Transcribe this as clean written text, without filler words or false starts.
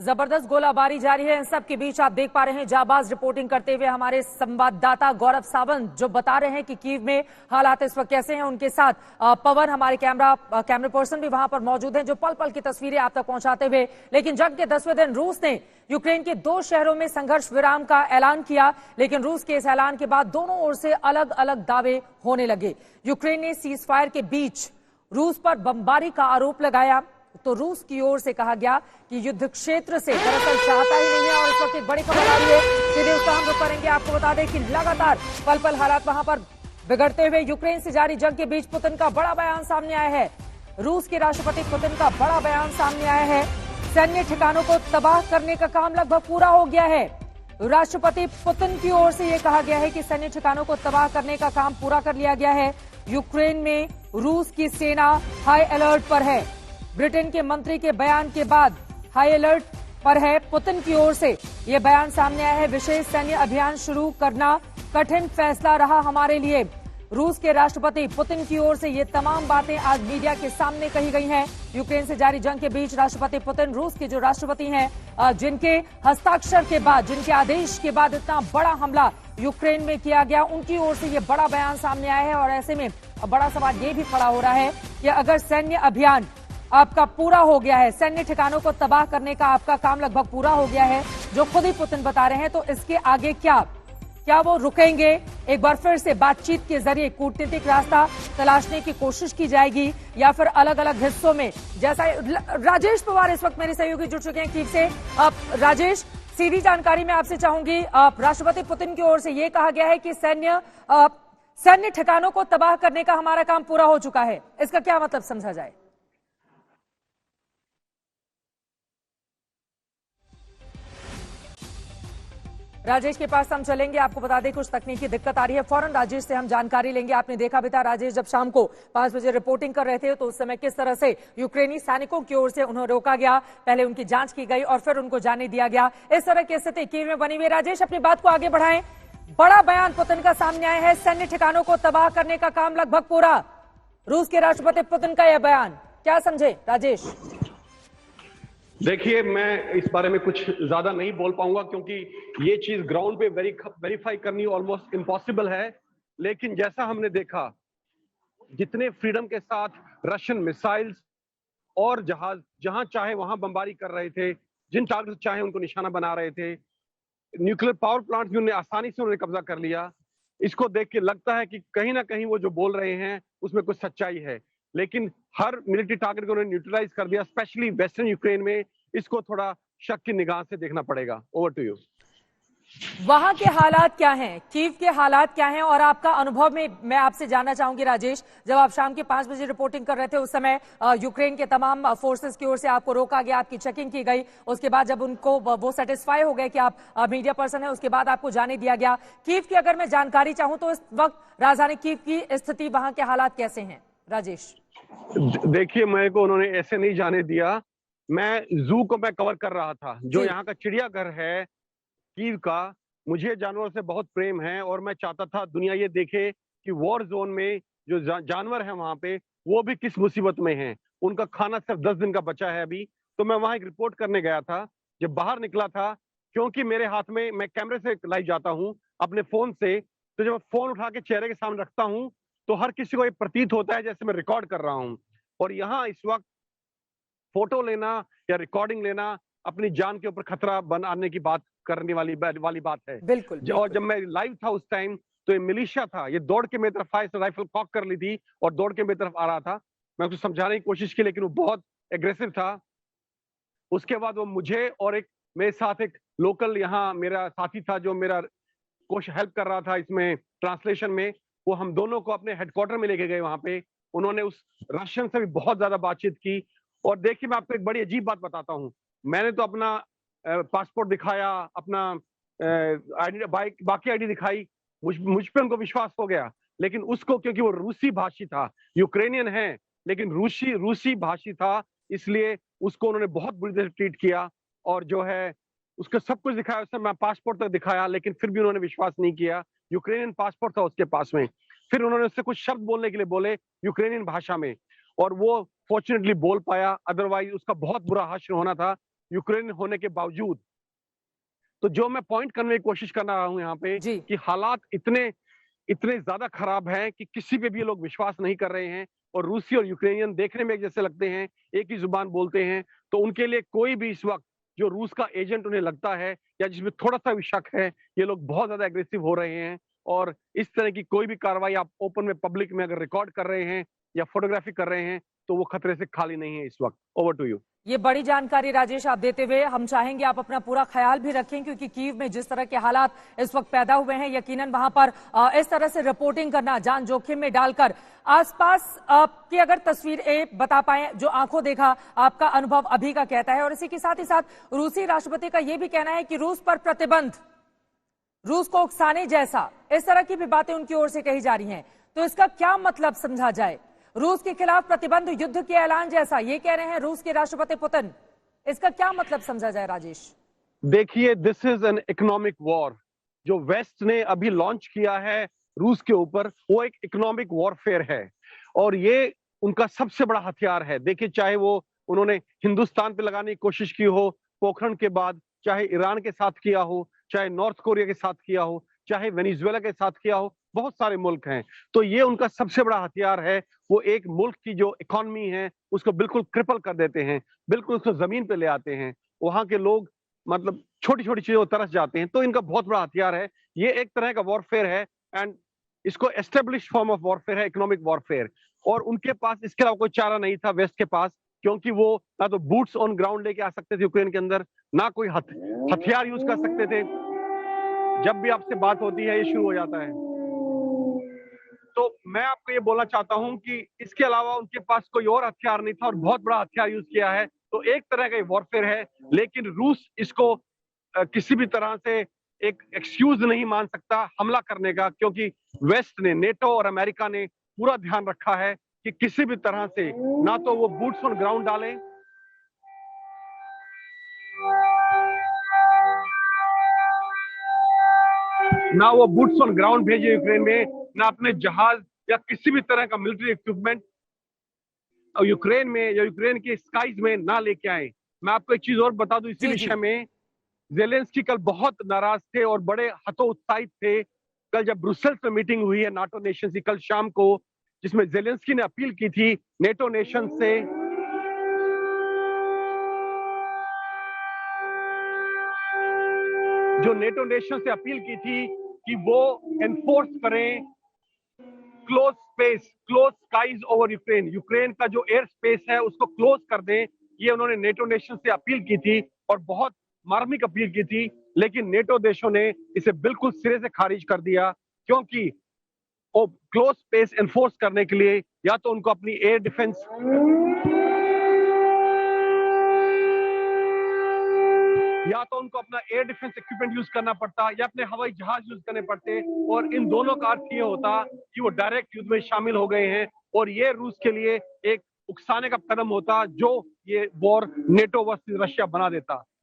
जबरदस्त गोलाबारी जारी है। इन सब के बीच आप देख पा रहे हैं जाबाज रिपोर्टिंग करते हुए हमारे संवाददाता गौरव सावंत जो बता रहे हैं कि कीव में हालात इस वक्त कैसे हैं। उनके साथ पवन हमारे कैमरा पर्सन भी वहां पर मौजूद हैं जो पल पल की तस्वीरें आप तक पहुंचाते हुए। लेकिन जंग के 10वें दिन रूस ने यूक्रेन के 2 शहरों में संघर्ष विराम का ऐलान किया, लेकिन रूस के इस ऐलान के बाद दोनों ओर से अलग अलग दावे होने लगे। यूक्रेन ने सीज फायर के बीच रूस पर बमबारी का आरोप लगाया तो रूस की ओर से कहा गया कि युद्ध क्षेत्र से दरअसल चाहता ही नहीं है। और इस वक्त एक बड़ी खबर आ रही है, सीधे उसका हम रुख करेंगे। आपको बता दें कि लगातार पल पल हालात वहां पर बिगड़ते हुए यूक्रेन से जारी जंग के बीच पुतिन का बड़ा बयान सामने आया है। रूस के राष्ट्रपति पुतिन का बड़ा बयान सामने आया है। सैन्य ठिकानों को तबाह करने का काम लगभग पूरा हो गया है। राष्ट्रपति पुतिन की ओर से यह कहा गया है कि सैन्य ठिकानों को तबाह करने का काम पूरा कर लिया गया है। यूक्रेन में रूस की सेना हाई अलर्ट पर है। ब्रिटेन के मंत्री के बयान के बाद हाई अलर्ट पर है। पुतिन की ओर से यह बयान सामने आया है। विशेष सैन्य अभियान शुरू करना कठिन फैसला रहा हमारे लिए। रूस के राष्ट्रपति पुतिन की ओर से ये तमाम बातें आज मीडिया के सामने कही गई हैं। यूक्रेन से जारी जंग के बीच राष्ट्रपति पुतिन, रूस के जो राष्ट्रपति हैं, जिनके हस्ताक्षर के बाद, जिनके आदेश के बाद इतना बड़ा हमला यूक्रेन में किया गया, उनकी ओर से ये बड़ा बयान सामने आया है। और ऐसे में बड़ा सवाल ये भी खड़ा हो रहा है कि अगर सैन्य अभियान आपका पूरा हो गया है, सैन्य ठिकानों को तबाह करने का आपका काम लगभग पूरा हो गया है, जो खुद ही पुतिन बता रहे हैं, तो इसके आगे क्या वो रुकेंगे? एक बार फिर से बातचीत के जरिए कूटनीतिक रास्ता तलाशने की कोशिश की जाएगी या फिर अलग अलग हिस्सों में, जैसा राजेश पवार इस वक्त मेरे सहयोगी जुड़ चुके हैं कीव से। राजेश, सीधी जानकारी मैं आपसे चाहूंगी। राष्ट्रपति पुतिन की ओर से यह कहा गया है कि सैन्य ठिकानों को तबाह करने का हमारा काम पूरा हो चुका है, इसका क्या मतलब समझा जाए? राजेश के पास हम चलेंगे। आपको बता दें कुछ तकनीकी दिक्कत आ रही है, फौरन राजेश से हम जानकारी लेंगे। आपने देखा भी था राजेश, जब शाम को 5 बजे रिपोर्टिंग कर रहे थे तो उस समय किस तरह से यूक्रेनी सैनिकों की ओर से उन्हें रोका गया, पहले उनकी जांच की गई और फिर उनको जाने दिया गया। इस तरह की स्थिति कीव में बनी हुई। राजेश, अपनी बात को आगे बढ़ाएं। बड़ा बयान पुतिन का सामने आया है, सैन्य ठिकानों को तबाह करने का काम लगभग पूरा। रूस के राष्ट्रपति पुतिन का यह बयान क्या समझे राजेश? देखिए, मैं इस बारे में कुछ ज्यादा नहीं बोल पाऊंगा क्योंकि ये चीज ग्राउंड पे वेरीफाई करनी ऑलमोस्ट इम्पॉसिबल है। लेकिन जैसा हमने देखा, जितने फ्रीडम के साथ रशियन मिसाइल्स और जहाज जहां चाहे वहां बमबारी कर रहे थे, जिन टारगेट चाहे उनको निशाना बना रहे थे, न्यूक्लियर पावर प्लांट भी उन्हें आसानी से उन्होंने कब्जा कर लिया। इसको देख के लगता है कि कहीं ना कहीं वो जो बोल रहे हैं उसमें कुछ सच्चाई है। लेकिन हर मिलिट्री टारगेट को उन्होंने न्यूट्रलाइज कर दिया, स्पेशली वेस्टर्न यूक्रेन में। इसको थोड़ा शक की निगाह से देखना पड़ेगा। Over to you. वहां के हालात क्या हैं, कीव के हालात क्या हैं, और आपका अनुभव में मैं आपसे जानना चाहूंगी राजेश। जब आप शाम के 5 बजे रिपोर्टिंग कर रहे थे उस समय यूक्रेन के तमाम फोर्सेस की ओर से आपको रोका गया, आपकी चेकिंग की गई। उसके बाद जब उनको वो सेटिस्फाई हो गए कि आप मीडिया पर्सन है, उसके बाद आपको जाने दिया गया। कीव की अगर मैं जानकारी चाहूं तो इस वक्त राजधानी कीव की स्थिति, वहां के हालात कैसे हैं राजेश? देखिए, मेरे को उन्होंने ऐसे नहीं जाने दिया। मैं जू को मैं कवर कर रहा था, जो यहाँ का चिड़ियाघर है कीव का। मुझे जानवरों से बहुत प्रेम है और मैं चाहता था दुनिया ये देखे कि वॉर जोन में जो जानवर है वहां पे, वो भी किस मुसीबत में हैं। उनका खाना सिर्फ 10 दिन का बचा है अभी। तो मैं वहां एक रिपोर्ट करने गया था। जब बाहर निकला था, क्योंकि मेरे हाथ में, मैं कैमरे से लाइव जाता हूँ अपने फोन से, तो जब फोन उठा के चेहरे के सामने रखता हूँ तो हर किसी को ये प्रतीत होता है जैसे मैं रिकॉर्ड कर रहा हूँ। और यहाँ इस वक्त फोटो लेना या रिकॉर्डिंग लेना अपनी जान के ऊपर खतरा बनाने की बात करने वाली बात है। बिल्कुल। और जब मैं लाइव था उस टाइम, तो ये मिलिशिया था, ये दौड़ के मेरी तरफ राइफल कॉक कर ली थी और दौड़ के मेरी तरफ आ रहा था। मैं उसको समझाने की कोशिश की, लेकिन वो बहुत एग्रेसिव था। उसके बाद वो मुझे और एक मेरे साथ एक लोकल यहाँ मेरा साथी था जो मेरा कुछ हेल्प कर रहा था इसमें ट्रांसलेशन में, वो हम दोनों को अपने हेडक्वार्टर में लेके गए। वहां पे उन्होंने उस रशियन से भी बहुत ज्यादा बातचीत की। और देखिए, मैं आपको एक बड़ी अजीब बात बताता हूँ। मैंने तो अपना पासपोर्ट दिखाया, अपना बाकी आईडी दिखाई, मुझ पे उनको विश्वास हो गया। लेकिन उसको, क्योंकि वो रूसी भाषी था, यूक्रेनियन है लेकिन रूसी भाषी था, इसलिए उसको उन्होंने बहुत बुरी तरह ट्रीट किया। और जो है उसको सब कुछ दिखाया, उसने मैं पासपोर्ट तक दिखाया, लेकिन फिर भी उन्होंने विश्वास नहीं किया। यूक्रेनियन पासपोर्ट था उसके पास में। फिर उन्होंने उससे कुछ शब्द बोलने के लिए बोले यूक्रेनियन भाषा में, और वो फॉर्चुनेटली बोल पाया, अदरवाइज उसका बहुत बुरा हश्र होना था। यूक्रेन होने के बावजूद। तो जो मैं पॉइंट करने की कोशिश कर रहा हूं यहाँ पे जी। कि हालात इतने इतने ज्यादा खराब हैं कि किसी पे भी ये लोग विश्वास नहीं कर रहे हैं, और रूसी और यूक्रेनियन देखने में एक जैसे लगते हैं, एक ही जुबान बोलते हैं। तो उनके लिए कोई भी इस वक्त जो रूस का एजेंट उन्हें लगता है या जिसमें थोड़ा सा भी शक है, ये लोग बहुत ज्यादा एग्रेसिव हो रहे हैं। और इस तरह की कोई भी कार्रवाई आप ओपन में पब्लिक में अगर रिकॉर्ड कर रहे हैं या फोटोग्राफी कर रहे हैं तो वो खतरे से खाली नहीं है इस वक्त। Over to you. ये बड़ी जानकारी राजेश आप देते हुए हम चाहेंगे आप अपना पूरा ख्याल भी रखें, क्योंकि कीव में जिस तरह के हालात इस वक्त पैदा हुए हैं, यकीनन वहां पर इस तरह से रिपोर्टिंग करना, जान जोखिम में डालकर आसपास की अगर तस्वीरें बता पाए, जो आंखों देखा आपका अनुभव अभी का कहता है। और इसी के साथ ही साथ रूसी राष्ट्रपति का यह भी कहना है कि रूस पर प्रतिबंध, रूस को उकसाने जैसा, इस तरह की भी बातें उनकी ओर से कही जा रही हैं। तो इसका क्या मतलब समझा जाए? रूस के खिलाफ प्रतिबंध, युद्ध के ऐलान जैसा ये कह रहे हैं रूस के राष्ट्रपति पुतिन, इसका क्या मतलब समझा जाए राजेश? देखिए, this is an economic war. जो वेस्ट ने अभी लॉन्च किया है रूस के ऊपर, वो एक इकोनॉमिक वॉरफेयर है, और ये उनका सबसे बड़ा हथियार है। देखिए, चाहे वो उन्होंने हिंदुस्तान पे लगाने की कोशिश की हो पोखरण के बाद, चाहे ईरान के साथ किया हो, चाहे नॉर्थ कोरिया के साथ किया हो, चाहे वेनेजुएला के साथ किया हो, बहुत सारे मुल्क हैं। तो ये उनका सबसे बड़ा हथियार है। वो एक मुल्क की जो इकोनॉमी है उसको बिल्कुल क्रिपल कर देते हैं, बिल्कुल उसको जमीन पे ले आते हैं। वहां के लोग मतलब छोटी छोटी चीजों को तरस जाते हैं। तो इनका बहुत बड़ा हथियार है। ये एक तरह का वॉरफेयर है, एंड इसको एस्टेब्लिश फॉर्म ऑफ वॉरफेयर है, इकोनॉमिक वॉरफेयर। और उनके पास इसके अलावा कोई चारा नहीं था वेस्ट के पास, क्योंकि वो ना तो बूट्स ऑन ग्राउंड लेके आ सकते थे यूक्रेन के अंदर, ना कोई हथियार यूज कर सकते थे। जब भी आपसे बात होती है ये शुरू हो जाता है। तो मैं आपको ये बोलना चाहता हूं कि इसके अलावा उनके पास कोई और हथियार नहीं था, और बहुत बड़ा हथियार यूज किया है। तो एक तरह का वॉरफेयर है, लेकिन रूस इसको किसी भी तरह से एक एक्सक्यूज नहीं मान सकता हमला करने का, क्योंकि वेस्ट ने, नेटो और अमेरिका ने पूरा ध्यान रखा है कि किसी भी तरह से ना तो वो बूट्स ऑन ग्राउंड डालें, ना वो बूट्स ऑन ग्राउंड भेजे यूक्रेन में, ना अपने जहाज या किसी भी तरह का मिलिट्री इक्विपमेंट यूक्रेन में या यूक्रेन के स्काईज में ना लेके आए। मैं आपको एक चीज और बता दूं इसी विषय में, जेलेंस्की कल बहुत नाराज थे और बड़े हतोत्साहित थे। कल जब ब्रुसेल्स में मीटिंग हुई है नाटो नेशन की कल शाम को, जिसमें जेलेंस्की ने अपील की थी नेटो नेशन से अपील की थी कि वो एनफोर्स करें close space, close skies over Ukraine. Ukraine का जो एयर स्पेस है उसको क्लोज कर दें, ये उन्होंने नेटो नेशन से अपील की थी, और बहुत मार्मिक अपील की थी। लेकिन नेटो देशों ने इसे बिल्कुल सिरे से खारिज कर दिया, क्योंकि क्लोज स्पेस एनफोर्स करने के लिए या तो उनको अपनी एयर डिफेंस अपना एयर डिफेंस इक्विपमेंट यूज करना पड़ता, या अपने हवाई जहाज यूज करने पड़ते, और इन दोनों का अर्थ ये होता कि वो डायरेक्ट युद्ध में शामिल हो गए हैं, और ये रूस के लिए एक उकसाने का कदम होता जो ये वॉर नेटो वर्सेस रशिया बना देता।